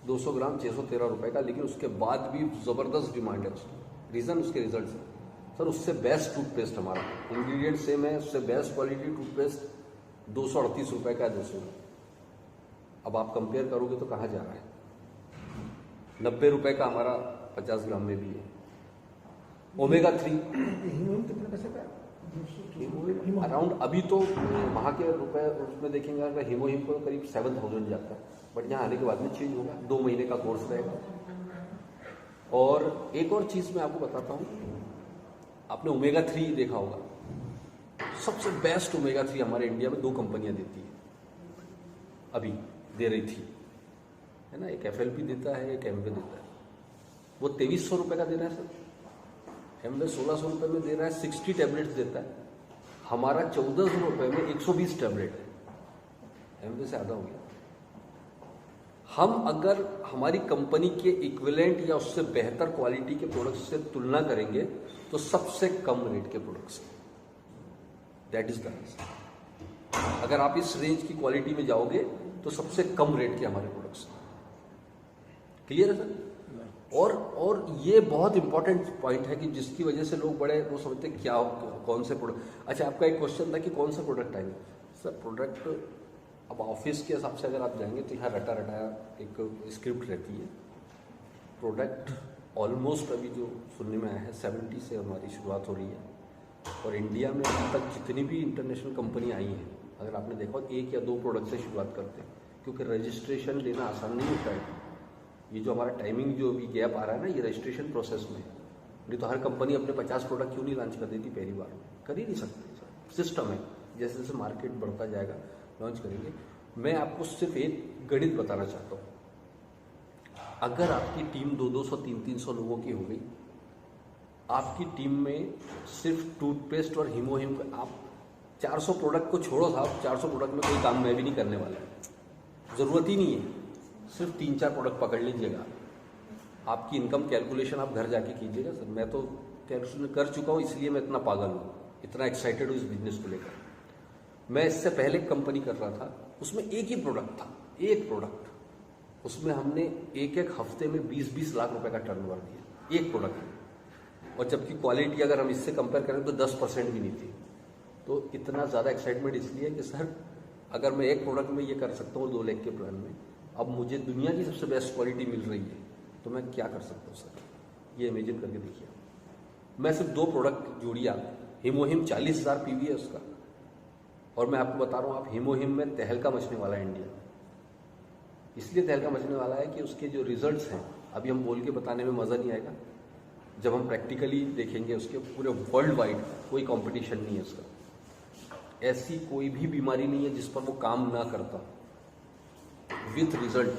200 ग्राम 613 रुपये का, लेकिन उसके बाद भी ज़बरदस्त डिमांड है उसकी। रीज़न उसके रिजल्ट है सर। उससे बेस्ट टूथपेस्ट हमारा, इंग्रेडिएंट सेम है, उससे बेस्ट क्वालिटी टूथपेस्ट 238 रुपये का है 200 ग्राम। अब आप कंपेयर करोगे तो कहाँ जा रहा है? 90 रुपये का हमारा 50 ग्राम में भी है। ओमेगा 3 कितने पैसे का? अराउंड अभी तो वहाँ के रुपए उसमें देखेंगे अगर हीमोहिम को करीब 7000 जाता है, बट यहाँ आने के बाद में चेंज होगा। 2 महीने का कोर्स रहेगा। और एक और चीज़ मैं आपको बताता हूँ, आपने ओमेगा 3 देखा होगा। सबसे बेस्ट ओमेगा 3 हमारे इंडिया में 2 कंपनियां देती है, अभी दे रही थी, है ना। एक FLP देता है, एक एमवे देता है। वो 2300 रुपये का दे रहा है सर, एमवे 1600 रुपये में दे रहा है, 60 टैबलेट्स देता है। हमारा 1400 रुपये में 120 टैबलेट है, एमवे से आधा हो गया। हम अगर हमारी कंपनी के इक्विवेलेंट या उससे बेहतर क्वालिटी के प्रोडक्ट्स से तुलना करेंगे तो सबसे कम रेट के products, that is the answer. अगर आप इस रेंज की क्वालिटी में जाओगे तो सबसे कम रेट के हमारे प्रोडक्ट्स। क्लियर है सर? और ये बहुत इंपॉर्टेंट पॉइंट है कि जिसकी वजह से लोग बड़े वो समझते क्या कौन से प्रोडक्ट। अच्छा, आपका एक क्वेश्चन था कि कौन सा प्रोडक्ट आएंगे सर। प्रोडक्ट अब ऑफिस के हिसाब से अगर आप जाएंगे तो यहाँ रटा रटाया एक स्क्रिप्ट रहती है। प्रोडक्ट ऑलमोस्ट अभी जो सुनने में आया है 70 से हमारी शुरुआत हो रही है। और इंडिया में अब तक जितनी भी इंटरनेशनल कंपनी आई हैं, अगर आपने देखा 1 या 2 प्रोडक्ट से शुरुआत करते हैं, क्योंकि रजिस्ट्रेशन लेना आसान नहीं होता है। ये जो हमारा टाइमिंग जो अभी गैप आ रहा है ना, ये रजिस्ट्रेशन प्रोसेस में। नहीं तो हर कंपनी अपने 50 प्रोडक्ट क्यों नहीं लॉन्च कर देती पहली बार? कर ही नहीं सकते। सिस्टम है, जैसे जैसे मार्केट बढ़ता जाएगा लॉन्च करेंगे। मैं आपको सिर्फ एक गणित बताना चाहता हूँ। अगर आपकी टीम 200, 300 लोगों की हो गई, आपकी टीम में सिर्फ टूथपेस्ट और हीमोहिम, आप 400 प्रोडक्ट को छोड़ो साहब, 400 प्रोडक्ट में कोई काम मैं भी नहीं करने वाला, ज़रूरत ही नहीं है। सिर्फ 3-4 प्रोडक्ट पकड़ लीजिएगा, आपकी इनकम कैलकुलेशन आप घर जाके कीजिएगा। सर मैं तो कैलकुलेशन कर चुका हूँ, इसलिए मैं इतना पागल हूँ, इतना एक्साइटेड हूँ इस बिजनेस को लेकर। मैं इससे पहले कंपनी कर रहा था, उसमें एक ही प्रोडक्ट था, एक प्रोडक्ट। उसमें हमने एक हफ्ते में 20-20 लाख रुपए का टर्नओवर दिया, एक प्रोडक्ट में। और जबकि क्वालिटी अगर हम इससे कंपेयर करें तो 10% भी नहीं थी। तो इतना ज़्यादा एक्साइटमेंट इसलिए कि सर अगर मैं एक प्रोडक्ट में ये कर सकता हूँ 2 लाख के प्लान में, अब मुझे दुनिया की सबसे बेस्ट क्वालिटी मिल रही है, तो मैं क्या कर सकता हूँ सर? ये इमेजिन करके देखिए। मैं सिर्फ 2 प्रोडक्ट जोड़िया, हीमोहिम 40,000 PV है उसका। और मैं आपको बता रहा हूँ, आप हीमोहिम में तहलका मचने वाला है इंडिया। इसलिए तहलका मचने वाला है कि उसके जो रिजल्ट्स हैं, अभी हम बोल के बताने में मज़ा नहीं आएगा। जब हम प्रैक्टिकली देखेंगे उसके पूरे वर्ल्ड वाइड कोई कंपटीशन नहीं है उसका। ऐसी कोई भी बीमारी नहीं है जिस पर वो काम ना करता विथ रिजल्ट,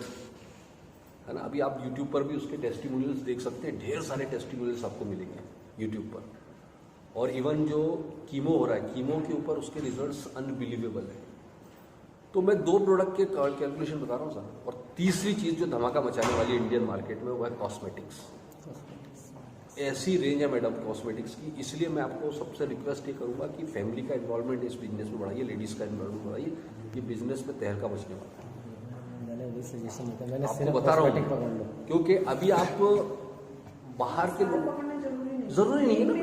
है ना। अभी आप यूट्यूब पर भी उसके टेस्टिमोनियल्स देख सकते हैं, ढेर सारे टेस्टिमोनियल्स आपको मिलेंगे यूट्यूब पर। और इवन जो कीमो हो रहा है, कीमो के ऊपर उसके रिजल्ट्स अनबिलीवेबल है। तो मैं 2 प्रोडक्ट के कैलकुलेशन बता रहा हूँ सर। और तीसरी चीज़ जो धमाका मचाने वाली है इंडियन मार्केट में, वो है कॉस्मेटिक्स। ऐसी रेंज है मैडम कॉस्मेटिक्स की, इसलिए मैं आपको सबसे रिक्वेस्ट ये करूँगा कि फैमिली का इन्वॉल्वमेंट इस बिजनेस में बढ़ाइए, लेडीज़ का इन्वॉल्वमेंट बढ़ाइए। ये बिजनेस में तहलका मचने वाला है। आपको बता रहा हूँ, क्योंकि अभी आप बाहर के लोग जरूरी नहीं है ना।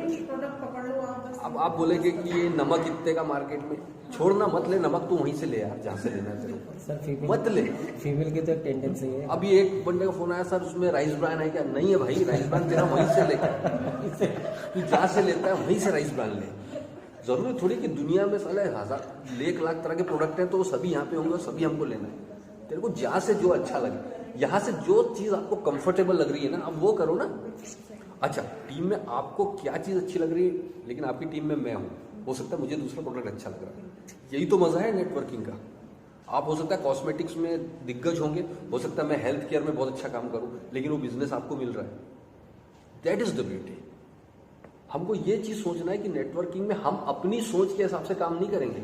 अब आप बोलेंगे कि ये नमक इतने का मार्केट में, छोड़ना मत ले नमक, तो वहीं से ले यार जहाँ से लेना है तेरे, मत ले। फीमेल की तो एक टेंडेंसी है। अभी एक बंदे का फोन आया, सर उसमें राइस ब्रान है क्या? नहीं है भाई, राइस ब्रान तेरा वहीं से ले, तू जहाँ से लेता है वहीं से राइस ब्रान ले। जरूरी थोड़ी कि दुनिया में साले 1,000 लाख तरह के प्रोडक्ट हैं तो सभी यहाँ पे होंगे और सभी हमको लेना है। तेरे को जहाँ से जो अच्छा लगे, यहाँ से जो चीज़ आपको कंफर्टेबल लग रही है ना, अब वो करो ना। अच्छा, टीम में आपको क्या चीज़ अच्छी लग रही है, लेकिन आपकी टीम में मैं हूँ, हो सकता है मुझे दूसरा प्रोडक्ट अच्छा लग रहा है। यही तो मज़ा है नेटवर्किंग का। आप हो सकता है कॉस्मेटिक्स में दिग्गज होंगे, हो सकता है मैं हेल्थ केयर में बहुत अच्छा काम करूँ, लेकिन वो बिजनेस आपको मिल रहा है। That is the beauty. हमको ये चीज़ सोचना है कि नेटवर्किंग में हम अपनी सोच के हिसाब से काम नहीं करेंगे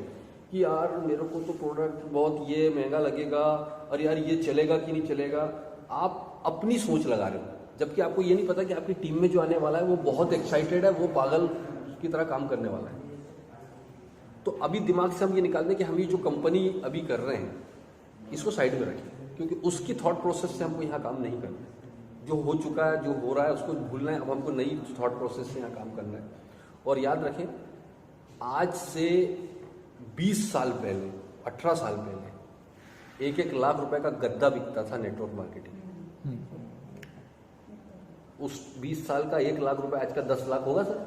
कि यार मेरे को तो प्रोडक्ट बहुत ये महंगा लगेगा और यार ये चलेगा कि नहीं चलेगा। आप अपनी सोच लगा रहे हो, जबकि आपको ये नहीं पता कि आपकी टीम में जो आने वाला है वो बहुत एक्साइटेड है, वो पागल की तरह काम करने वाला है। तो अभी दिमाग से हम ये निकाल दें कि हम ये जो कंपनी अभी कर रहे हैं इसको साइड में रखें। क्योंकि उसकी थॉट प्रोसेस से हमको यहाँ काम नहीं करना है। जो हो चुका है, जो हो रहा है, उसको भूलना है। अब हमको नई थॉट प्रोसेस से यहाँ काम करना है। और याद रखें, आज से 20 साल पहले, 18 साल पहले 1-1 लाख रुपए का गद्दा बिकता था नेटवर्क मार्केटिंग। उस 20 साल का 1 लाख रुपए आज का 10 लाख होगा सर,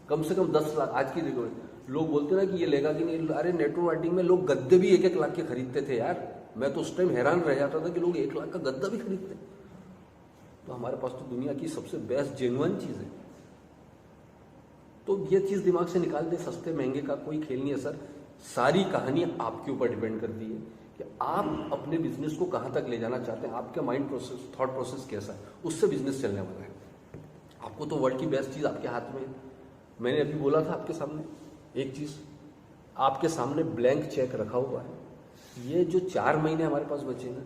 कम से कम 10 लाख आज की रिकॉर्ड। लोग बोलते ना कि ये लेगा कि नहीं, अरे नेटवर्क मार्केटिंग में लोग गद्दे भी 1-1 लाख के खरीदते थे यार। मैं तो उस टाइम हैरान रह जाता था कि लोग 1 लाख का गद्दा भी खरीदते। तो हमारे पास तो दुनिया की सबसे बेस्ट जेन्युइन चीज है। तो ये चीज दिमाग से निकाल दे, सस्ते महंगे का कोई खेल नहीं है सर। सारी कहानी आपके ऊपर डिपेंड करती है कि आप अपने बिजनेस को कहां तक ले जाना चाहते हैं, आपका माइंड प्रोसेस, थॉट प्रोसेस कैसा है, उससे बिजनेस चलने वाला है। आपको तो वर्ल्ड की बेस्ट चीज आपके हाथ में है। मैंने अभी बोला था आपके सामने एक चीज, आपके सामने ब्लैंक चेक रखा हुआ है। ये जो 4 महीने हमारे पास बचे ना,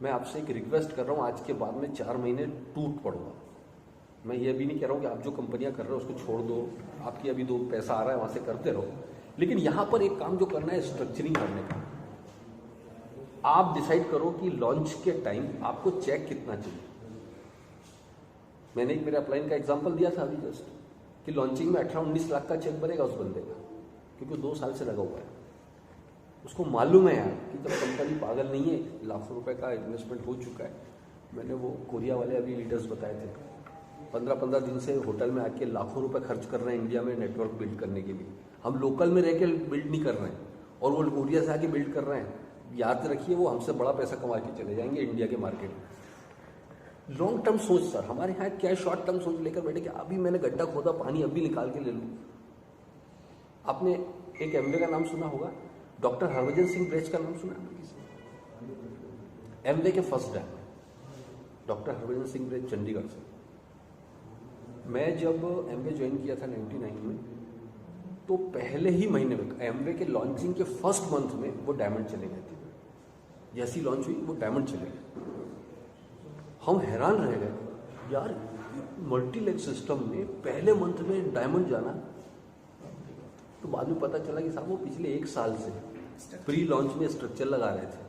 मैं आपसे एक रिक्वेस्ट कर रहा हूं, आज के बाद में 4 महीने टूट पड़ूंगा। मैं ये भी नहीं कह रहा हूं कि आप जो कंपनियां कर रहे हो उसको छोड़ दो, आपकी अभी 2 पैसा आ रहा है वहां से करते रहो, लेकिन यहां पर एक काम जो करना है स्ट्रक्चरिंग करने का। आप डिसाइड करो कि लॉन्च के टाइम आपको चेक कितना चाहिए। मैंने एक मेरे अपलाइन का एग्जांपल दिया था अभी जस्ट, कि लॉन्चिंग में 18-19 लाख का चेक बनेगा उस बंदे का, क्योंकि 2 साल से लगा हुआ है। उसको मालूम है यार कि जब कंपनी पागल नहीं है, लाखों रुपए का इन्वेस्टमेंट हो चुका है। मैंने वो कोरिया वाले अभी लीडर्स बताए थे, 15-15 दिन से होटल में आके लाखों रुपए खर्च कर रहे हैं इंडिया में नेटवर्क बिल्ड करने के लिए। हम लोकल में रह के बिल्ड नहीं कर रहे हैं और वो कोरिया से आके बिल्ड कर रहे हैं। याद रखिए, वो हमसे बड़ा पैसा कमा के चले जाएंगे इंडिया के मार्केट में। लॉन्ग टर्म सोच सर, हमारे यहाँ क्या शॉर्ट टर्म सोच लेकर बैठे कि अभी मैंने गड्ढा खोदा, पानी अभी निकाल के ले लूँ। आपने एक एमवे का नाम सुना होगा, डॉक्टर हरभजन सिंह ब्रेच का नाम सुना है किसी? एमवे के first director doctor Harbhajan Singh breach, Chandigarh से। मैं जब एमवे ज्वाइन किया था 99 में, तो पहले ही महीने में एमवे के लॉन्चिंग के फर्स्ट मंथ में वो डायमंड चले गए थे। जैसी लॉन्च हुई वो डायमंड चले गए। हम हैरान रह गए, यार मल्टीलेग सिस्टम में पहले मंथ में डायमंड जाना। तो बाद में पता चला कि साहब वो पिछले 1 साल से प्री लॉन्च में स्ट्रक्चर लगा रहे थे,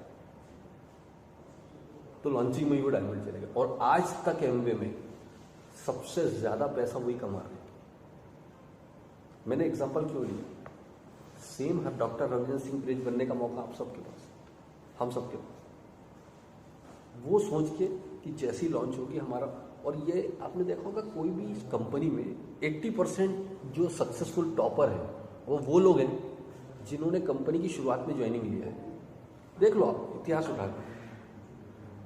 तो लॉन्चिंग में ही वो डायमंड चले गए। और आज तक एमवे में सबसे ज्यादा पैसा वही कमा रहे हैं। मैंने एग्जांपल क्यों लिया, same doctor Harbhajan Singh breach बनने का मौका आप सबके पास, हम सबके पास। वो सोच के कि जैसी लॉन्च होगी हमारा, और ये आपने देखा होगा कोई भी कंपनी में 80% जो सक्सेसफुल टॉपर है वो लोग हैं जिन्होंने कंपनी की शुरुआत में ज्वाइनिंग लिया है। देख लो आप इतिहास उठा के,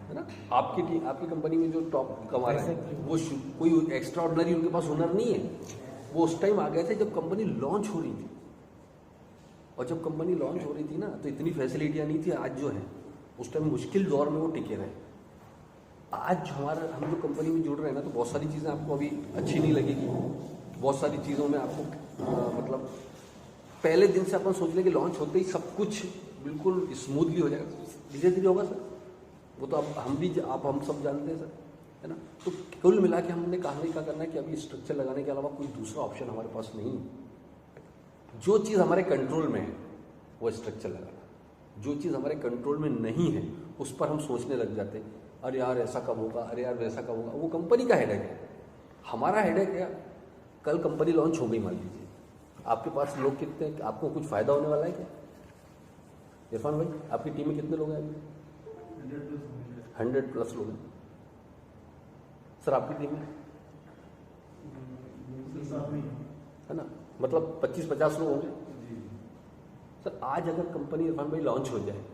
है ना, आपकी टीम, आपकी कंपनी में जो टॉप कमा रहे हैं वो कोई एक्स्ट्रा ऑर्डिनरी उनके पास हुनर नहीं है। वो उस टाइम आ गए थे जब कंपनी लॉन्च हो रही थी, और जब कंपनी लॉन्च हो रही थी ना तो इतनी फैसिलिटियां नहीं थी आज जो है। उस टाइम मुश्किल दौर में वो टिके रहे। आज हम जो कंपनी में जुड़ रहे हैं ना, तो बहुत सारी चीज़ें आपको अभी अच्छी नहीं लगेगी। बहुत सारी चीज़ों में आपको मतलब पहले दिन से अपन सोच लें कि लॉन्च होते ही सब कुछ बिल्कुल स्मूथली हो जाएगा, धीरे धीरे होगा सर। वो तो आप हम सब जानते हैं सर, है ना। तो कुल मिला के हमने कहानी का करना है कि अभी स्ट्रक्चर लगाने के अलावा कोई दूसरा ऑप्शन हमारे पास नहीं है। जो चीज़ हमारे कंट्रोल में है वो स्ट्रक्चर लगाना, जो चीज़ हमारे कंट्रोल में नहीं है उस पर हम सोचने लग जाते हैं, अरे यार ऐसा कब होगा, अरे यार वैसा कब होगा। वो कंपनी का हेडेक है, हमारा हेडेक है। कल कंपनी लॉन्च हो गई मान लीजिए, आपके पास लोग कितने, आपको कुछ फायदा होने वाला है क्या? इरफान भाई, आपकी टीम में कितने लोग हैं अभी? 100+ लोग हैं सर आपकी टीम में, है ना, मतलब 25-50 लोग होंगे सर। आज अगर कंपनी इरफान भाई लॉन्च हो जाए,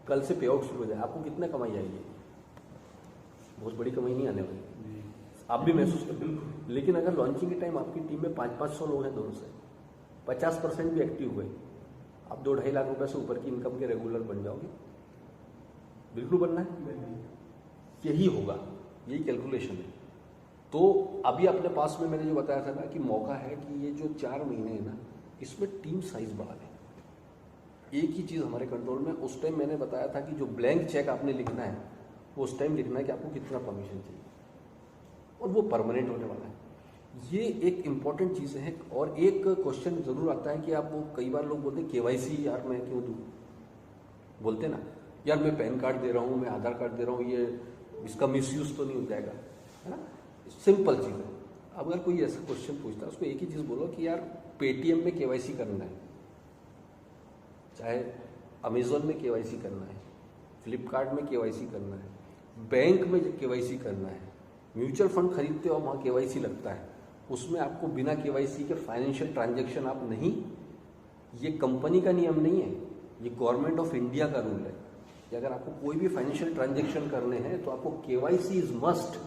कल से पे आउट शुरू हो जाए, आपको कितना कमाई आएगी? बहुत बड़ी कमाई नहीं आने वाली, आप भी महसूस करते। लेकिन अगर लॉन्चिंग के टाइम आपकी टीम में 500-500 लोग हैं दोनों से, 50% भी एक्टिव हुए, आप 2-2.5 लाख रुपए से ऊपर की इनकम के रेगुलर बन जाओगे। बिल्कुल बनना है, यही होगा, यही कैलकुलेशन है। तो अभी अपने पास में मैंने जो बताया था ना कि मौका है कि ये जो 4 महीने है ना, इसमें टीम साइज बढ़ा लें। एक ही चीज़ हमारे कंट्रोल में, उस टाइम मैंने बताया था कि जो ब्लैंक चेक आपने लिखना है वो उस टाइम लिखना है कि आपको कितना परमिशन चाहिए, और वो परमानेंट होने वाला है। ये एक इंपॉर्टेंट चीज़ है। और एक क्वेश्चन जरूर आता है कि आप, वो कई बार लोग बोलते हैं KYC यार मैं क्यों दूँ, बोलते ना, यार मैं पैन कार्ड दे रहा हूँ, मैं आधार कार्ड दे रहा हूँ, ये इसका मिसयूज तो नहीं हो जाएगा, है ना। सिंपल चीज़ है। अब अगर कोई ऐसा क्वेश्चन पूछता है उसको एक ही चीज़ बोलो कि यार पेटीएम में केवाईसी करना है, चाहे अमेजोन में केवाईसी करना है, फ्लिपकार्ट में केवाईसी करना है, बैंक में केवाईसी करना है, म्यूचुअल फंड खरीदते हो वहाँ केवाईसी लगता है, उसमें आपको बिना केवाईसी के फाइनेंशियल ट्रांजैक्शन आप नहीं, ये कंपनी का नियम नहीं है, ये गवर्नमेंट ऑफ इंडिया का रूल है कि अगर आपको कोई भी फाइनेंशियल ट्रांजैक्शन करने हैं तो आपको केवाईसी इज मस्ट,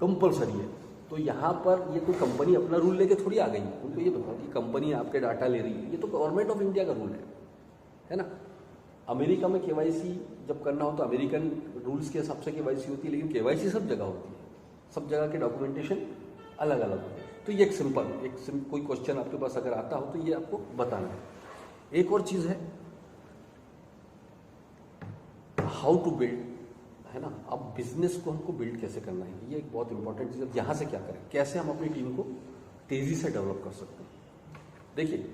कंपलसरी है। तो यहाँ पर ये कोई कंपनी अपना रूल लेके थोड़ी आ गई, उनको ये बताओ कि कंपनी आपके डाटा ले रही है, ये तो गवर्नमेंट ऑफ इंडिया का रूल है ना। अमेरिका में केवाईसी जब करना हो तो अमेरिकन रूल्स के हिसाब से केवाईसी होती है, लेकिन केवाईसी सब जगह होती है, सब जगह के डॉक्यूमेंटेशन अलग अलग होते हैं। तो ये एक कोई क्वेश्चन आपके पास अगर आता हो तो ये आपको बताना है। एक और चीज़ है हाउ टू बिल्ड, है ना। अब बिजनेस को हमको बिल्ड कैसे करना है, ये एक बहुत इंपॉर्टेंट चीज़ है। यहाँ से क्या करें, कैसे हम अपनी टीम को तेज़ी से डेवलप कर सकते हैं। देखिए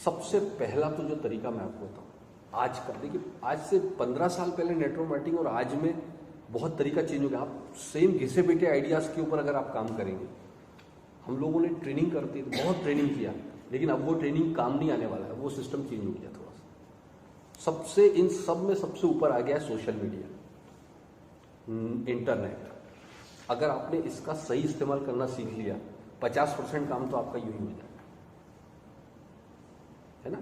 सबसे पहला तो जो तरीका मैं आपको बताऊँ आज का, देखिए आज से 15 साल पहले नेटवर्क मार्केटिंग और आज में बहुत तरीका चेंज हो गया। आप सेम घिसे पिटे आइडियाज़ के ऊपर अगर आप काम करेंगे, हम लोगों ने ट्रेनिंग करती है, बहुत ट्रेनिंग किया, लेकिन अब वो ट्रेनिंग काम नहीं आने वाला है, वो सिस्टम चेंज हो गया थोड़ा सा। सबसे इन सब में सबसे ऊपर आ गया है सोशल मीडिया, इंटरनेट। अगर आपने इसका सही इस्तेमाल करना सीख लिया, 50% काम तो आपका यूं ही हो जाएगा, है ना।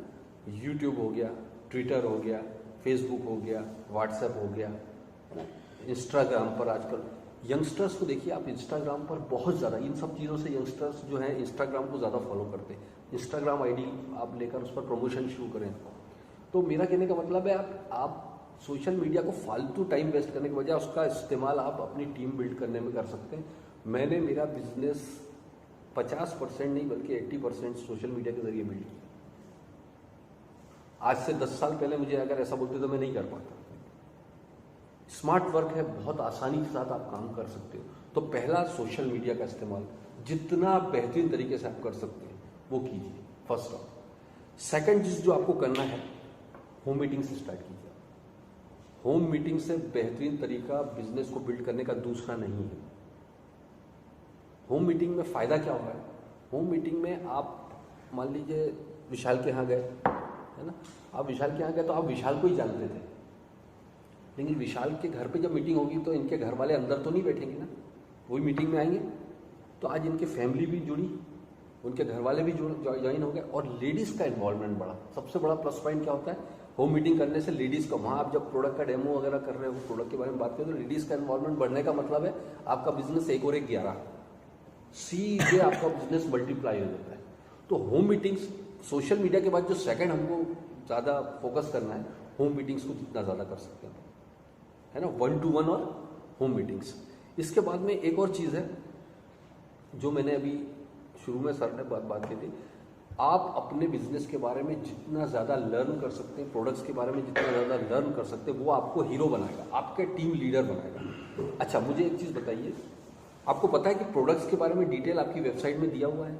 यूट्यूब हो गया, ट्विटर हो गया, फेसबुक हो गया, व्हाट्सएप हो गया, है ना। इंस्टाग्राम पर आजकल यंगस्टर्स को देखिए आप, इंस्टाग्राम पर बहुत ज़्यादा इन सब चीज़ों से यंगस्टर्स जो हैं इंस्टाग्राम को ज़्यादा फॉलो करते हैं। इंस्टाग्राम आईडी आप लेकर उस पर प्रमोशन शुरू करें। तो मेरा कहने का मतलब है आप सोशल मीडिया को फालतू टाइम वेस्ट करने के बजाय उसका इस्तेमाल आप अपनी टीम बिल्ड करने में कर सकते हैं। मैंने मेरा बिजनेस 50% नहीं बल्कि 80% सोशल मीडिया के जरिए बिल्ड किया। आज से 10 साल पहले मुझे अगर ऐसा बोलते तो मैं नहीं कर पाता। स्मार्ट वर्क है, बहुत आसानी के साथ आप काम कर सकते हो। तो पहला सोशल मीडिया का इस्तेमाल जितना बेहतरीन तरीके से आप कर सकते हैं वो कीजिए, फर्स्ट ऑफ। सेकंड चीज जो आपको करना है, होम मीटिंग से स्टार्ट कीजिए। होम मीटिंग से बेहतरीन तरीका बिजनेस को बिल्ड करने का दूसरा नहीं है। होम मीटिंग में फायदा क्या होगा है, होम मीटिंग में आप मान लीजिए विशाल के यहाँ गए, है ना। आप विशाल के यहाँ गए तो आप विशाल को ही जानते थे, लेकिन विशाल के घर पे जब मीटिंग होगी तो इनके घर वाले अंदर तो नहीं बैठेंगे ना, वही मीटिंग में आएंगे। तो आज इनके फैमिली भी जुड़ी, उनके घर वाले भी ज्वाइन हो गए और लेडीज़ का इन्वॉल्वमेंट बढ़ा। सबसे बड़ा प्लस पॉइंट क्या होता है, होम मीटिंग करने से लेडीज़ का, वहाँ आप जब प्रोडक्ट का डेमो वगैरह कर रहे हो, प्रोडक्ट के बारे में बात करें तो लेडीज़ का इन्वॉल्वमेंट बढ़ने का मतलब है आपका बिजनेस 1 और 1 11, सीधे आपका बिजनेस मल्टीप्लाई हो जाता है। तो होम मीटिंग्स सोशल मीडिया के बाद जो सेकंड हमको ज़्यादा फोकस करना है, होम मीटिंग्स को जितना ज़्यादा कर सकते हैं, है ना, 1 to 1 और होम मीटिंग्स। इसके बाद में एक और चीज़ है जो मैंने अभी शुरू में सर ने बात की थी, आप अपने बिजनेस के बारे में जितना ज़्यादा लर्न कर सकते हैं, प्रोडक्ट्स के बारे में जितना ज़्यादा लर्न कर सकते हैं, वो आपको हीरो बनाएगा, आपके टीम लीडर बनाएगा। अच्छा मुझे एक चीज़ बताइए, आपको पता है कि प्रोडक्ट्स के बारे में डिटेल आपकी वेबसाइट में दिया हुआ है?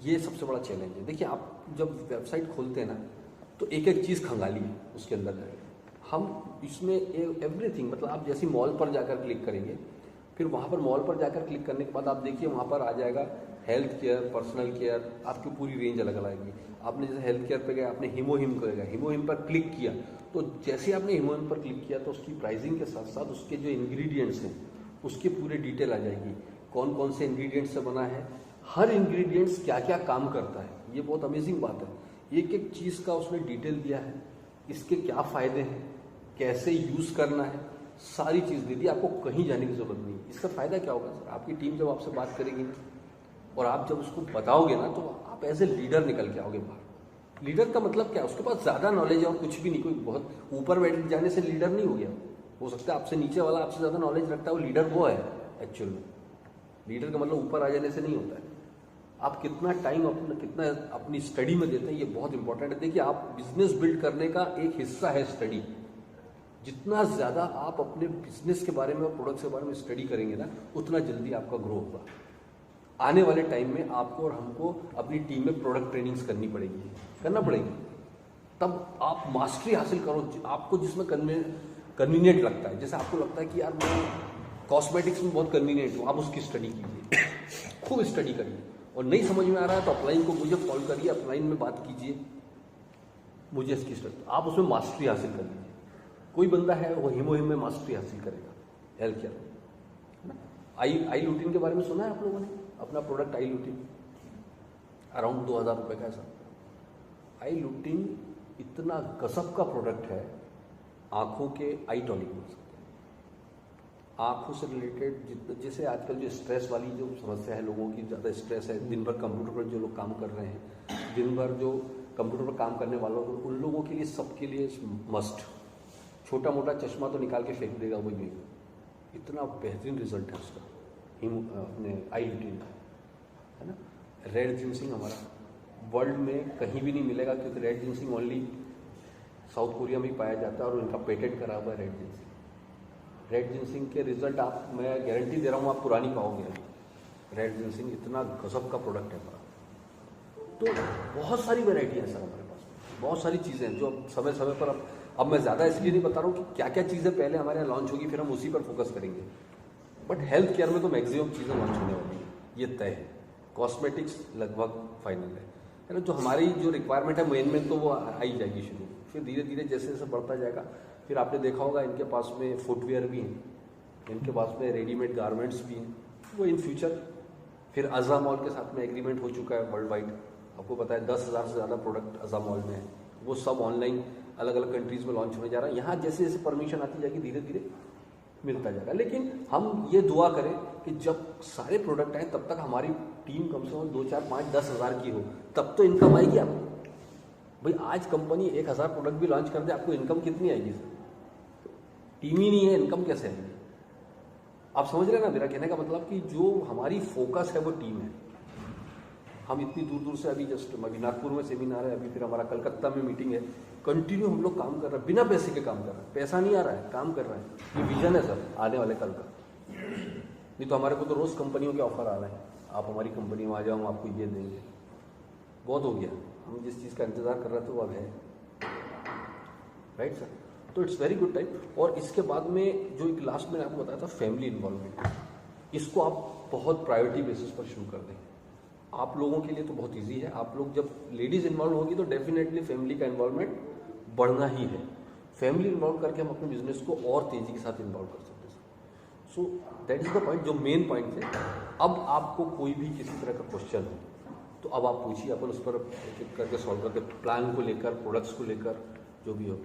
ये सबसे बड़ा चैलेंज है। देखिए आप जब वेबसाइट खोलते हैं ना तो एक एक चीज़ खंगाली है उसके अंदर जाएगा। हम इसमें एवरीथिंग, मतलब आप जैसे मॉल पर जाकर क्लिक करेंगे, फिर वहाँ पर मॉल पर जाकर क्लिक करने के बाद आप देखिए वहाँ पर आ जाएगा हेल्थ केयर, पर्सनल केयर, आपकी पूरी रेंज अलग अलग आएगी। आपने जैसे हेल्थ केयर पे गए, आपने हीमोहिम करेगा, हीमोहिम पर क्लिक किया तो जैसे आपने हीमोहिम पर क्लिक किया तो उसकी प्राइसिंग के साथ साथ उसके जो इंग्रेडिएंट्स हैं उसके पूरे डिटेल आ जाएगी, कौन कौन से इंग्रेडिएंट्स से बना है, हर इंग्रेडिएंट्स क्या क्या काम करता है। ये बहुत अमेजिंग बात है, एक एक चीज़ का उसने डिटेल दिया है, इसके क्या फ़ायदे हैं, कैसे यूज़ करना है, सारी चीज़ दे दी, आपको कहीं जाने की ज़रूरत नहीं। इसका फ़ायदा क्या होगा सर, आपकी टीम जब आपसे बात करेगी और आप जब उसको बताओगे ना तो आप एज ए लीडर निकल के आओगे बाहर। लीडर का मतलब क्या है, उसके पास ज़्यादा नॉलेज है और कुछ भी नहीं, कोई बहुत ऊपर बैठ जाने से लीडर नहीं हो गया। हो सकता है आपसे नीचे वाला आपसे ज़्यादा नॉलेज रखता है, वो लीडर वो है एक्चुअल में। लीडर का मतलब ऊपर आ जाने से नहीं होता है। आप कितना टाइम कितना अपनी स्टडी में देते हैं, ये बहुत इंपॉर्टेंट है। देखिए आप बिजनेस बिल्ड करने का एक हिस्सा है स्टडी। जितना ज़्यादा आप अपने बिजनेस के बारे में और प्रोडक्ट्स के बारे में स्टडी करेंगे ना, उतना जल्दी आपका ग्रो होगा। आने वाले टाइम में आपको और हमको अपनी टीम में प्रोडक्ट ट्रेनिंग्स करनी पड़ेगी, तब आप मास्टरी हासिल करो आपको जिसमें कन्वीनियंट लगता है। जैसे आपको लगता है कि यार मैं कॉस्मेटिक्स में बहुत कन्वीनियंट हूँ, आप उसकी स्टडी कीजिए, खूब स्टडी करिए, और नहीं समझ में आ रहा है तो अपलाइन को मुझे कॉल करिए, अपलाइन में बात कीजिए, मुझे इसकी स्टडी, आप उसमें मास्टरी हासिल कर लीजिए। कोई बंदा है वो हीमोहिम में मास्टरी हासिल करेगा हेल्थ केयर में। आई लूटिन के बारे में सुना है आप लोगों ने? अपना प्रोडक्ट आई लूटिन अराउंड 2000 रुपये का है सर। आई लूटिन इतना गजब का प्रोडक्ट है, आंखों के आई टॉनिक बोल सकते हैं, आंखों से रिलेटेड जैसे आजकल जो स्ट्रेस वाली जो समस्या है, लोगों की ज़्यादा स्ट्रेस है, दिन भर कंप्यूटर पर जो लोग काम कर रहे हैं, दिन भर जो कंप्यूटर पर काम करने वालों को, उन लोगों के लिए, सबके लिए मस्ट। छोटा मोटा चश्मा तो निकाल के फेंक देगा कोई भी, इतना बेहतरीन रिजल्ट है उसका अपने आई लूटिन का, है ना। रेड जिनसिंग हमारा वर्ल्ड में कहीं भी नहीं मिलेगा, क्योंकि red ginseng only south Korea में ही पाया जाता है और उनका पेटेंट करा हुआ है रेड जिनसिंग। रेड जिनसिंग के रिजल्ट आप, मैं गारंटी दे रहा हूँ, आप पुरानी पाओगे। रेड जिनसिंग इतना गजब का प्रोडक्ट है हमारा। तो बहुत सारी वैरायटी है सर हमारे पास, बहुत सारी चीज़ें हैं जो समय समय पर अब मैं ज़्यादा इसलिए नहीं बता रहा हूँ कि क्या क्या चीज़ें पहले हमारे यहाँ लॉन्च होगी, फिर हम उसी पर फोकस करेंगे। बट हेल्थ केयर में तो मैक्सिमम चीज़ें लॉन्च होने वाली है, ये तय है। कॉस्मेटिक्स लगभग फाइनल है ना। जो हमारी जो रिक्वायरमेंट है मेन तो वो आई जाएगी शुरू, फिर धीरे धीरे जैसे जैसे बढ़ता जाएगा। फिर आपने देखा होगा इनके पास में फुटवेयर भी हैं, इनके पास में रेडीमेड गारमेंट्स भी हैं, वो इन फ्यूचर। फिर अज़ा मॉल के साथ में एग्रीमेंट हो चुका है वर्ल्ड वाइड, आपको पता है 10,000 से ज़्यादा प्रोडक्ट अज़ा मॉल में है, वो सब ऑनलाइन अलग अलग कंट्रीज़ में लॉन्च होने जा रहा है। यहाँ जैसे जैसे परमिशन आती जाएगी धीरे धीरे मिलता जाएगा। लेकिन हम ये दुआ करें कि जब सारे प्रोडक्ट आए तब तक हमारी टीम कम से कम 2, 4, 5, 10,000 की हो, तब तो इनकम आएगी आपको। भाई आज कंपनी 1000 प्रोडक्ट भी लॉन्च कर दे, आपको इनकम कितनी आएगी सर? टीम ही नहीं है, इनकम कैसे आएगी? आप समझ रहे हैं ना मेरा कहने का मतलब, कि जो हमारी फोकस है वो टीम है। हम इतनी दूर दूर से, अभी जस्ट अभी नागपुर में सेमिनार है, अभी फिर हमारा कलकत्ता में मीटिंग है, कंटिन्यू हम लोग काम कर रहे हैं, बिना पैसे के काम कर रहे हैं, पैसा नहीं आ रहा है, काम कर रहे हैं। ये विजन है सर आने वाले कल का। नहीं तो हमारे को तो रोज़ कंपनियों के ऑफर आ रहे हैं, आप हमारी कंपनी में आ जाओ, हम आपको ये देंगे। बहुत हो गया, हम जिस चीज़ का इंतज़ार कर रहे थे वो अब है, राइट सर। तो इट्स वेरी गुड टाइम। और इसके बाद में जो एक लास्ट में आपको बताया था फैमिली इन्वॉल्वमेंट, इसको आप बहुत प्रायोरिटी बेसिस पर शुरू कर दें। आप लोगों के लिए तो बहुत इजी है, आप लोग जब लेडीज़ इन्वॉल्व होगी तो डेफिनेटली फैमिली का इन्वॉल्वमेंट बढ़ना ही है। फैमिली इन्वॉल्व करके हम अपने बिजनेस को और तेज़ी के साथ इन्वॉल्व कर सकते हैं। So that is the point, जो मेन पॉइंट थे। अब आपको कोई भी किसी तरह का क्वेश्चन हो तो अब आप पूछिए, अपन उस पर एक एक करके सॉल्व करके, प्लान को लेकर, प्रोडक्ट्स को लेकर, जो भी हो।